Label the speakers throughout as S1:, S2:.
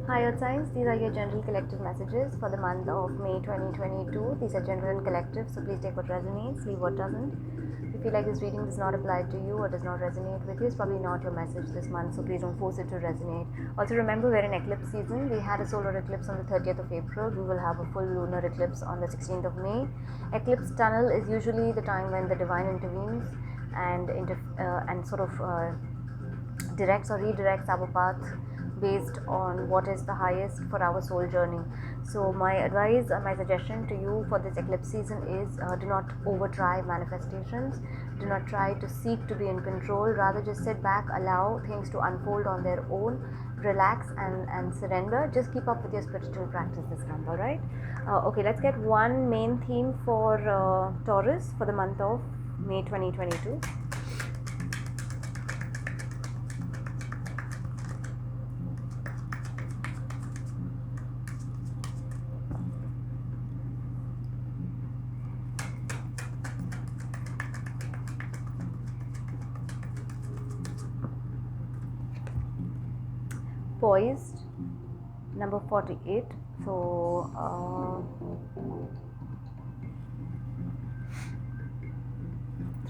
S1: Hi Earth Signs, these are your general collective messages for the month of May 2022. These are general and collective, so please take what resonates, leave what doesn't. If you feel like this reading does not apply to you or does not resonate with you, it's probably not your message this month, so please don't force it to resonate. Also remember, we're in eclipse season. We had a solar eclipse on the 30th of April. We will have a full lunar eclipse on the 16th of May. Eclipse tunnel is usually the time when the divine intervenes and sort of directs or redirects our path based on what is the highest for our soul journey. So my advice, my suggestion to you for this eclipse season is do not over try manifestations, do not try to seek to be in control, rather just sit back, allow things to unfold on their own, relax and surrender. Just keep up with your spiritual practice this month. All right, okay, let's get one main theme for Taurus for the month of May 2022. Poised, number 48. So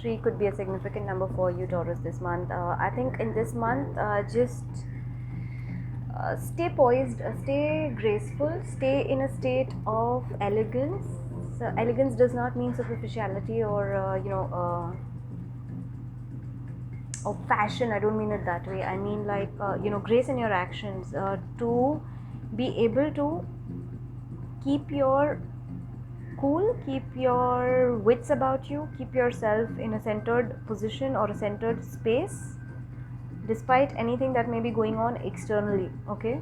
S1: 3 could be a significant number for you, Taurus, this month. I think in this month, just stay poised, stay graceful, stay in a state of elegance. So elegance does not mean superficiality or of fashion. I don't mean it that way. I mean like grace in your actions, to be able to keep your cool, keep your wits about you, keep yourself in a centered position or a centered space despite anything that may be going on externally. Okay,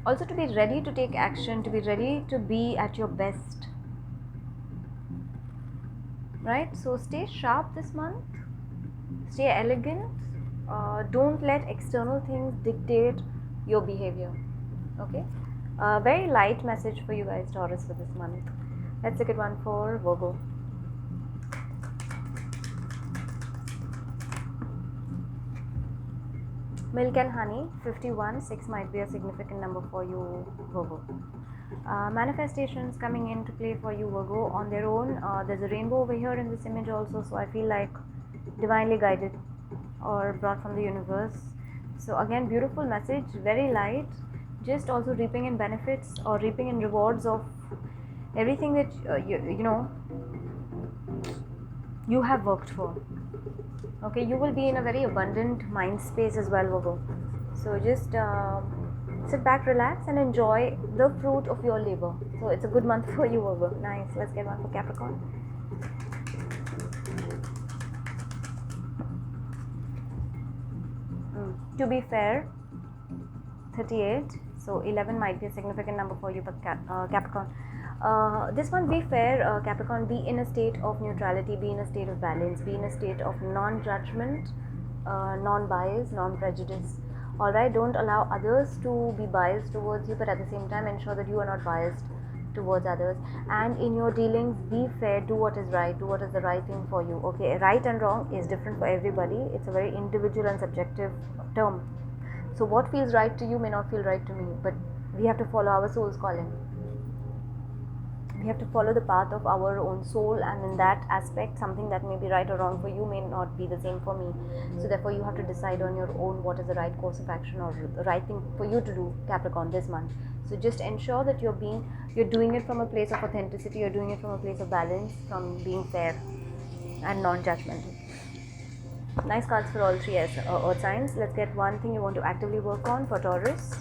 S1: also to be ready to take action, to be ready to be at your best, right? So stay sharp this month, stay elegant, don't let external things dictate your behavior. Okay, very light message for you guys, Taurus, for this month. Let's take it one for Virgo. Milk and honey, 51, 6 might be a significant number for you, Virgo. Manifestations coming into play for you, Virgo, on their own. There's a rainbow over here in this image also, so I feel like divinely guided or brought from the universe. So again, beautiful message, very light, just also reaping in benefits or reaping in rewards of everything that you have worked for. Okay, you will be in a very abundant mind space as well, Virgo. So just sit back, relax, and enjoy the fruit of your labor. So it's a good month for you, Virgo. Nice. Let's get one for Capricorn. To be fair, 38. So 11 might be a significant number for you, but Capricorn. This one, be fair, Capricorn. Be in a state of neutrality, be in a state of balance, be in a state of non-judgment, non-bias, non-prejudice. Alright, don't allow others to be biased towards you, but at the same time ensure that you are not biased towards others. And in your dealings, be fair, do what is right, do what is the right thing for you. Okay, right and wrong is different for everybody. It's a very individual and subjective term. So what feels right to you may not feel right to me, but we have to follow our soul's calling. We have to follow the path of our own soul, and in that aspect, something that may be right or wrong for you may not be the same for me. So therefore you have to decide on your own what is the right course of action or the right thing for you to do, Capricorn, this month. So just ensure that you're doing it from a place of authenticity, you're doing it from a place of balance, from being fair and non-judgmental. Nice cards for all three earth signs. Let's get one thing you want to actively work on for Taurus.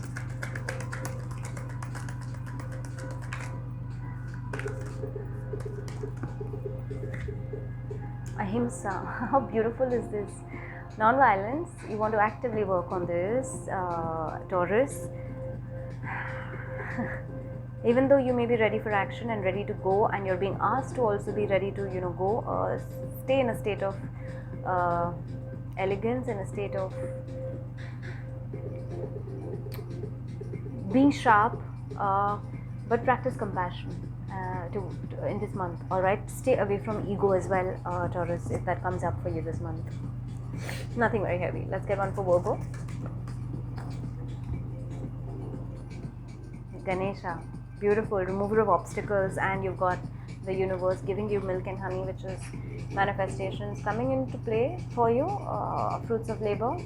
S1: Ahimsa. How beautiful is this? Non-violence. You want to actively work on this, Taurus. Even though you may be ready for action and ready to go, and you're being asked to also be ready to go, stay in a state of elegance, in a state of being sharp, but practice compassion in this month. All right, stay away from ego as well, Taurus, if that comes up for you this month. Nothing very heavy. Let's get one for Virgo. Ganesha, beautiful, remover of obstacles, and you've got the universe giving you milk and honey, which is manifestations coming into play for you, fruits of labor.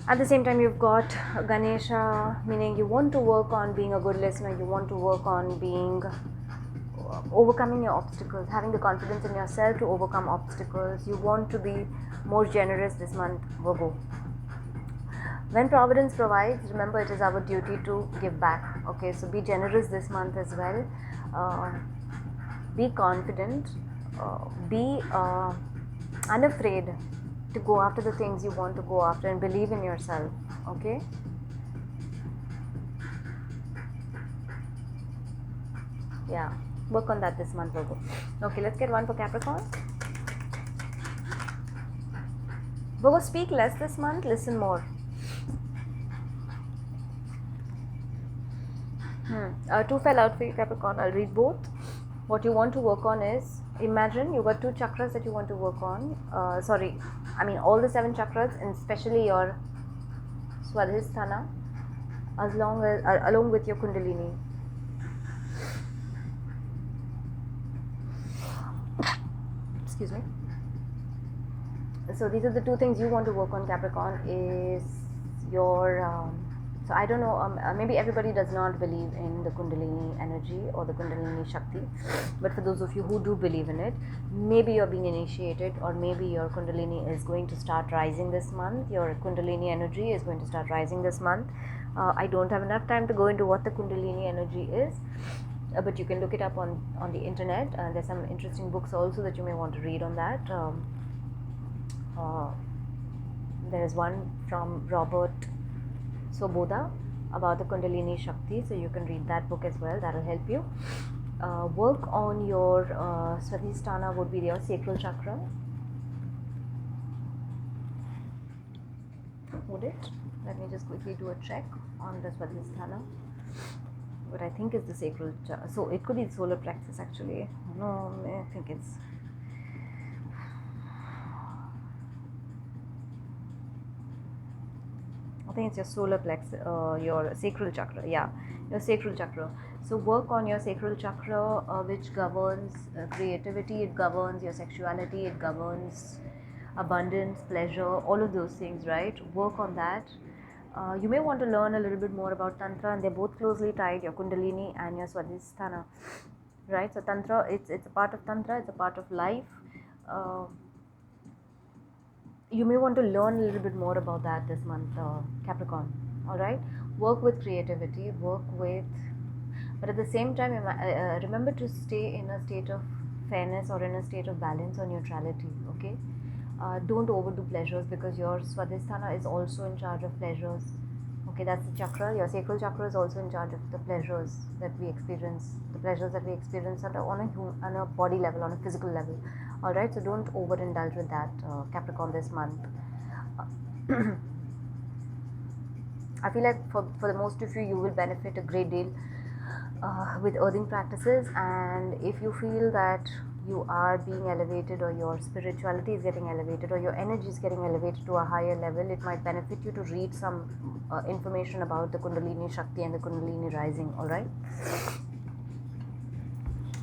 S1: At the same time, you've got Ganesha, meaning you want to work on being a good listener, you want to work on being overcoming your obstacles, having the confidence in yourself to overcome obstacles. You want to be more generous this month, Virgo. When Providence provides, remember it is our duty to give back. Okay, so be generous this month as well. Be confident. Be unafraid to go after the things you want to go after, and believe in yourself. Okay. Yeah, work on that this month, Virgo. Okay, let's get one for Capricorn. Virgo, speak less this month, listen more. Two fell out for you, Capricorn. I'll read both. What you want to work on is, imagine you got 2 chakras that you want to work on. All the 7 chakras, and especially your Swadhisthana, along with your Kundalini. Excuse me. So these are the 2 things you want to work on, Capricorn. Is your so I don't know, maybe everybody does not believe in the Kundalini energy or the Kundalini Shakti, but for those of you who do believe in it, maybe you're being initiated, or maybe your Kundalini is going to start rising this month. Your Kundalini energy is going to start rising this month. I don't have enough time to go into what the Kundalini energy is, but you can look it up on the internet. There's some interesting books also that you may want to read on that. There is one from Robert Soboda about the Kundalini Shakti, so you can read that book as well. That will help you. Work on your Swadhisthana would be your sacral chakra. Would it? Let me just quickly do a check on the Swadhisthana. What I think is the sacral chakra. So it could be the solar plexus actually. No, I think it's. I think it's your solar plexus, your sacral chakra. Yeah, your sacral chakra. So work on your sacral chakra, which governs creativity. It governs your sexuality. It governs abundance, pleasure, all of those things. Right? Work on that. You may want to learn a little bit more about Tantra, and they're both closely tied. Your Kundalini and your Swadhisthana. Right? So Tantra, it's a part of Tantra. It's a part of life. You may want to learn a little bit more about that this month, Capricorn. All right, work with creativity, but at the same time, remember to stay in a state of fairness or in a state of balance or neutrality. Okay, don't overdo pleasures, because your Swadhisthana is also in charge of pleasures. Okay, that's the chakra. Your sacral chakra is also in charge of the pleasures that we experience, on a body level, on a physical level. All right, so don't overindulge with that, Capricorn, this month. I feel like for the most of you, you will benefit a great deal with earthing practices, and if you feel that you are being elevated, or your spirituality is getting elevated, or your energy is getting elevated to a higher level, it might benefit you to read some information about the Kundalini Shakti and the Kundalini rising. All right.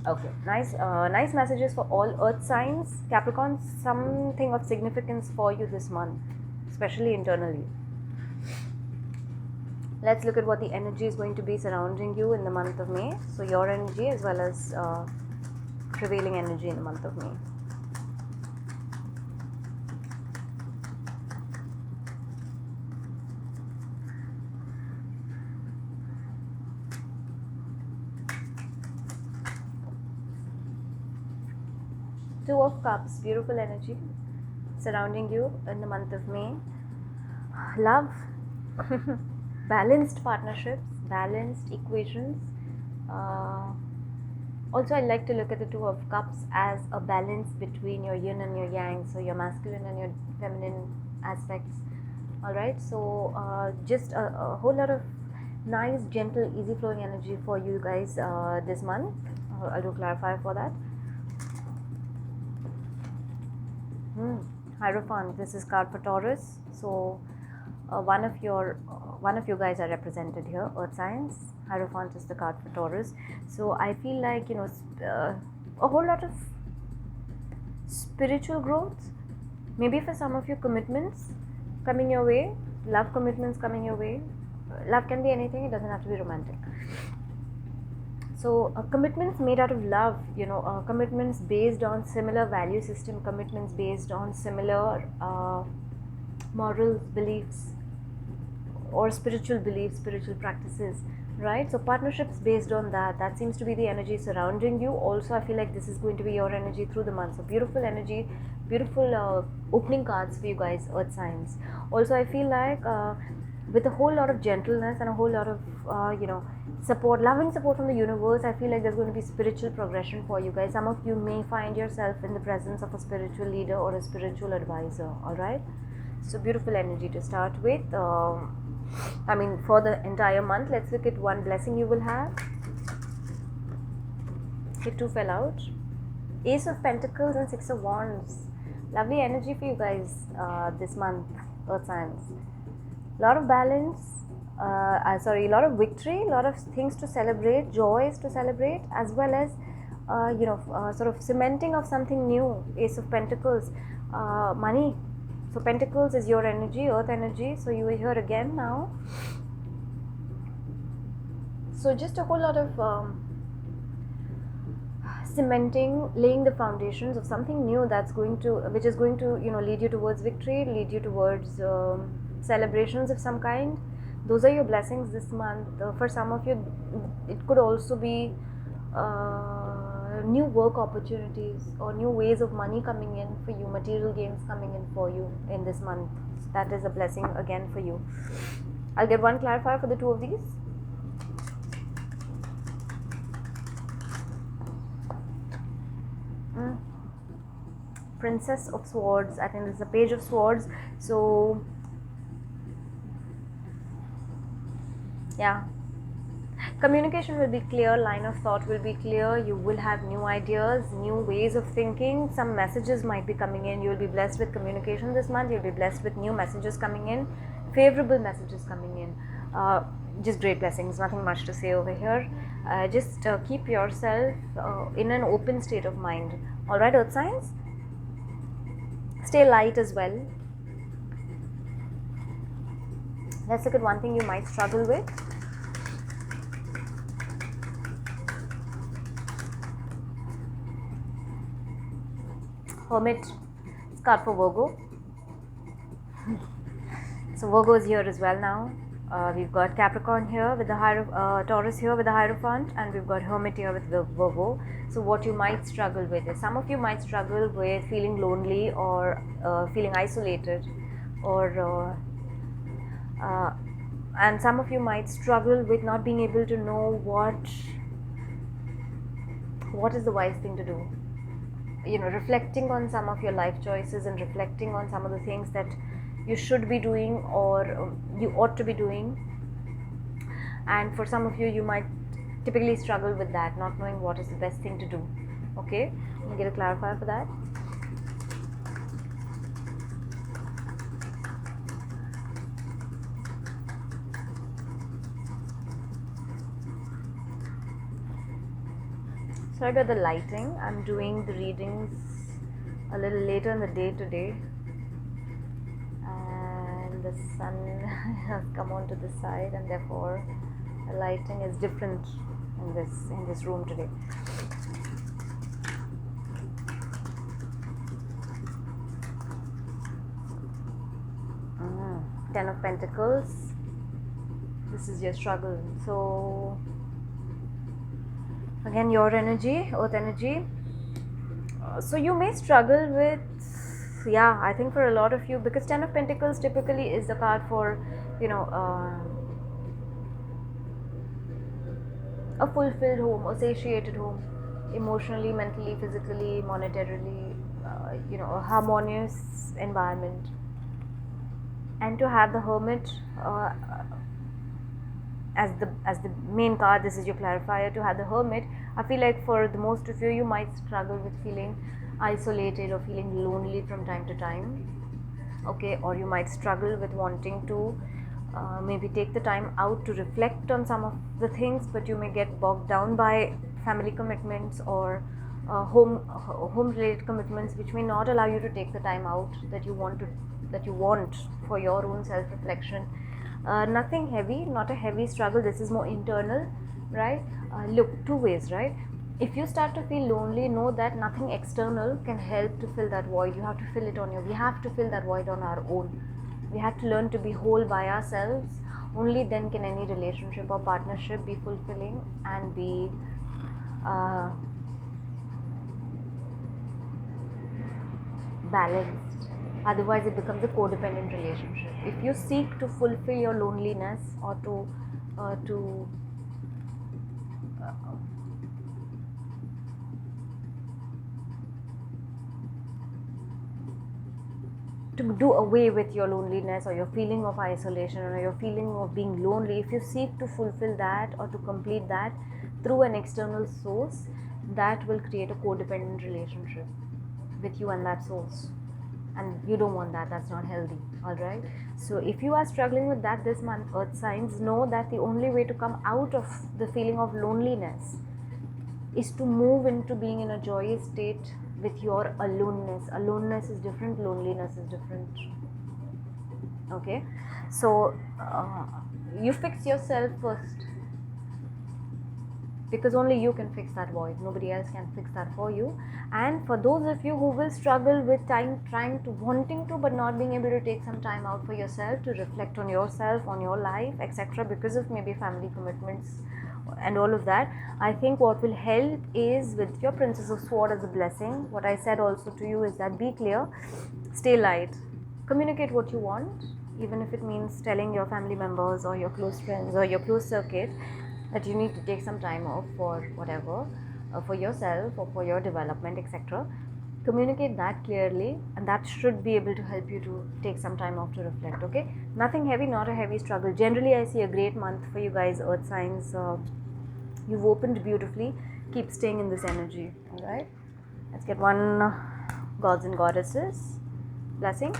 S1: Okay, nice messages for all earth signs, Capricorn. Something of significance for you this month, especially internally. Let's look at what the energy is going to be surrounding you in the month of May. So your energy as well as prevailing energy in the month of May. Two of Cups, beautiful energy surrounding you in the month of May. Love, balanced partnerships, balanced equations. Also, I like to look at the Two of Cups as a balance between your yin and your yang, so your masculine and your feminine aspects. All right, so just a whole lot of nice, gentle, easy flowing energy for you guys this month. I'll do clarify for that. Hierophant, this is card for Taurus. So one of you guys are represented here, earth signs. Hierophant is the card for Taurus. So I feel like, you know, a whole lot of spiritual growth, maybe for some of you, commitments coming your way, love commitments coming your way. Love can be anything, it doesn't have to be romantic. So commitments made out of love, you know, commitments based on similar value system, commitments based on similar morals, beliefs, or spiritual beliefs, spiritual practices, right? So partnerships based on that, that seems to be the energy surrounding you. Also, I feel like this is going to be your energy through the month. So beautiful energy, beautiful opening cards for you guys, earth signs. Also, I feel like with a whole lot of gentleness and a whole lot of you know, support, loving support from the universe, I feel like there's going to be spiritual progression for you guys. Some of you may find yourself in the presence of a spiritual leader or a spiritual advisor. All right, so beautiful energy to start with. I mean, for the entire month, let's look at one blessing you will have. Okay, 2 fell out. Ace of Pentacles and 6 of Wands. Lovely energy for you guys this month, earth signs. A lot of balance, a lot of victory, a lot of things to celebrate, joys to celebrate, as well as you know, sort of cementing of something new. Ace of Pentacles, money. So Pentacles is your energy, earth energy. So you will hear again now. So just a whole lot of cementing, laying the foundations of something new that's going to, which is going to, you know, lead you towards victory, lead you towards celebrations of some kind. Those are your blessings this month. For some of you, it could also be new work opportunities or new ways of money coming in for you, material gains coming in for you in this month. That is a blessing again for you. I'll get one clarifier for the 2 of these. Princess of Swords. I think this is a Page of Swords. So yeah, communication will be clear, line of thought will be clear, you will have new ideas, new ways of thinking, some messages might be coming in. You will be blessed with communication this month. You'll be blessed with new messages coming in, favorable messages coming in. Just great blessings, nothing much to say over here. Just keep yourself in an open state of mind. Alright, earth signs, stay light as well. Let's look at one thing you might struggle with. Hermit, it's card for Virgo. So Virgo is here as well now. We've got Capricorn here with the Taurus here with the Hierophant, and we've got Hermit here with the Virgo. So what you might struggle with is, some of you might struggle with feeling lonely or feeling isolated, or and some of you might struggle with not being able to know what is the wise thing to do. You know, reflecting on some of your life choices and reflecting on some of the things that you should be doing or you ought to be doing. And for some of you, you might typically struggle with that, not knowing what is the best thing to do. Okay, let me get a clarifier for that. Sorry about the lighting. I'm doing the readings a little later in the day today, and the sun has come onto the side, and therefore the lighting is different in this room today. Ten of Pentacles. This is your struggle. So again, your energy, earth energy. So you may struggle with, yeah, I think for a lot of you, because Ten of Pentacles typically is the card for, you know, a fulfilled home, a satiated home, emotionally, mentally, physically, monetarily, you know, a harmonious environment. And to have the Hermit as the main card, this is your clarifier. To have the Hermit, I feel like for the most of you, you might struggle with feeling isolated or feeling lonely from time to time. Okay, or you might struggle with wanting to maybe take the time out to reflect on some of the things, but you may get bogged down by family commitments or home related commitments, which may not allow you to take the time out that you want for your own self reflection. Nothing heavy, not a heavy struggle. This is more internal, right? Look, two ways, right? If you start to feel lonely, know that nothing external can help to fill that void. You have to fill it on your. We have to fill that void on our own. We have to learn to be whole by ourselves. Only then can any relationship or partnership be fulfilling and be balanced. Otherwise, it becomes a codependent relationship. If you seek to fulfill your loneliness or to do away with your loneliness or your feeling of isolation or your feeling of being lonely, if you seek to fulfill that or to complete that through an external source, that will create a codependent relationship with you and that source, and you don't want that. That's not healthy. All right, so if you are struggling with that this month, earth signs, know that the only way to come out of the feeling of loneliness is to move into being in a joyous state with your aloneness. Aloneness is different, loneliness is different. Okay, so you fix yourself first, because only you can fix that void. Nobody else can fix that for you. And for those of you who will struggle with trying to wanting to but not being able to take some time out for yourself to reflect on yourself, on your life, etc., because of maybe family commitments and all of that, I think what will help is with your Princess of Swords as a blessing. What I said also to you is that be clear, stay light, communicate what you want, even if it means telling your family members or your close friends or your close circuit that you need to take some time off for whatever, for yourself or for your development, etc. Communicate that clearly, and that should be able to help you to take some time off to reflect. Okay, nothing heavy, not a heavy struggle. Generally, I see a great month for you guys, earth signs. You've opened beautifully. Keep staying in this energy. All right, let's get one gods and goddesses blessing.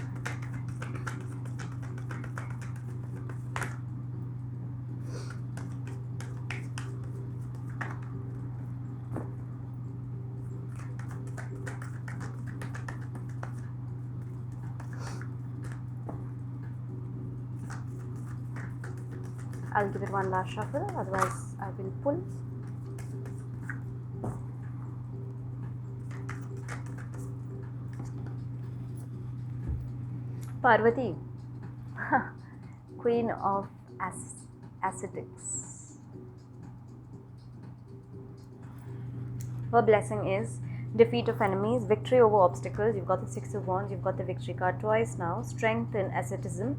S1: I'll give it one last shuffle, otherwise I will pull. Parvati, Queen of Ascetics. Her blessing is defeat of enemies, victory over obstacles. You've got the Six of Wands, you've got the victory card twice now. Strength in asceticism,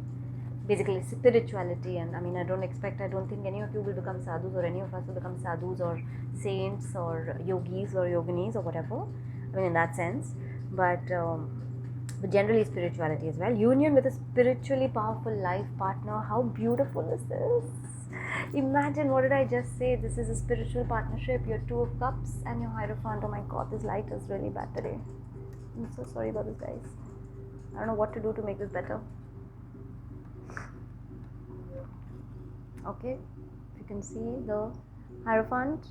S1: basically spirituality. And I don't think any of you will become sadhus, or any of us will become sadhus or saints or yogis or yoginis or whatever, in that sense, but generally spirituality as well. Union with a spiritually powerful life partner. How beautiful is this? Imagine, what did I just say? This is a spiritual partnership. Your Two of Cups and your Hierophant. Oh my god, this light is really bad today. I'm so sorry about this, guys. I don't know what to do to make this better. Okay, if you can see the Hierophant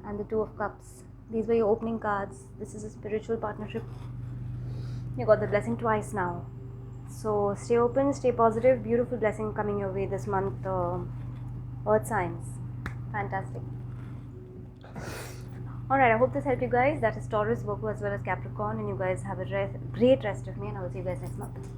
S1: and the Two of Cups, these were your opening cards. This is a spiritual partnership. You got the blessing twice now, so stay open, stay positive. Beautiful blessing coming your way this month, earth signs. Fantastic. Alright, I hope this helped you guys. That is Taurus, Virgo as well as Capricorn, and you guys have a great rest of me, and I will see you guys next month.